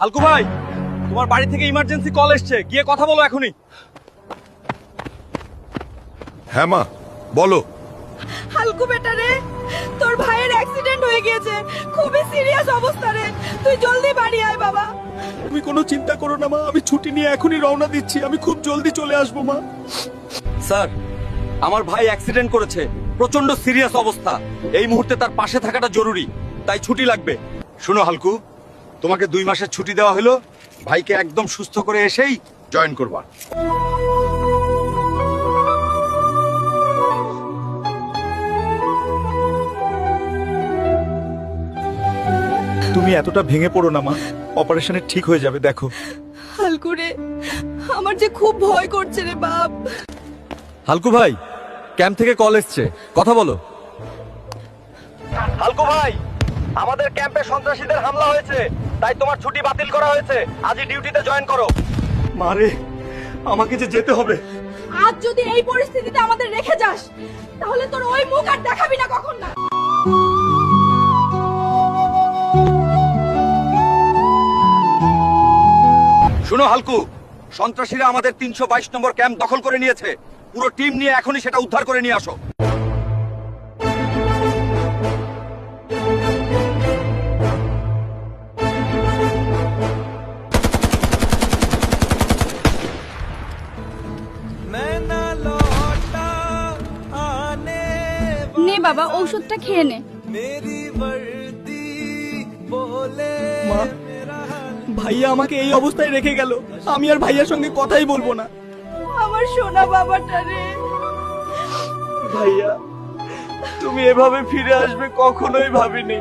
হালকু ভাই, তোমার বাড়ি থেকে ইমার্জেন্সি কল এসছে, গিয়ে কথা বলো এখনই। হ্যাঁ মা, বলো। হালকু বেটা রে, তোর ভাইয়ের অ্যাক্সিডেন্ট হয়ে গিয়েছে, খুবই সিরিয়াস অবস্থা রে, তুই জলদি বাড়ি আয় বাবা। তুমি কোনো চিন্তা করো না মা, আমি ছুটি নিয়ে এখনই রওনা দিচ্ছি, আমি খুব জলদি চলে আসবো মা। স্যার, আমার ভাই অ্যাক্সিডেন্ট করেছে, প্রচন্ড সিরিয়াস অবস্থা, এই মুহূর্তে তার পাশে থাকাটা জরুরি, তাই ছুটি লাগবে। শোনো হালকু, তোমাকে 2 মাসের ছুটি দেওয়া হলো, ভাইকে একদম সুস্থ করে এসেই জয়েন করবা। তুমি এতটা ভেঙে পড়ো না মা, অপারেশনে ঠিক হয়ে যাবে, দেখো। হালকু রে, আমার যে খুব ভয় করছে রে বাপ। হালকু ভাই, ক্যাম্প থেকে কল এসছে, কথা বলো। হালকু ভাই, আমাদের ক্যাম্পে সন্ত্রাসীদের হামলা হয়েছে, তাই তোমার ছুটি বাতিল করা হয়েছে, আজই ডিউটিতে জয়েন করো। মারে, আমাকে যে যেতে হবে। আজ যদি এই পরিস্থিতিতে আমাদের রেখে যাস, তাহলে তোর ওই মুখ আর দেখাবি না কখন না। শুনো হালকু, সন্ত্রাসীরা আমাদের 322 নম্বর ক্যাম্প দখল করে নিয়েছে, পুরো টিম নিয়ে এখনই সেটা উদ্ধার করে নিয়ে আসো। নে বাবা, ঔষধটা খেয়ে নে। মা, ভাইয়া আমাকে এই অবস্থায় রেখে গেল, আমি আর ভাইয়ার সঙ্গে কথাই বলবো না। আমার সোনা বাবাটা রে। ভাইয়া, তুমি এভাবে ফিরে আসবে কখনোই ভাবিনি।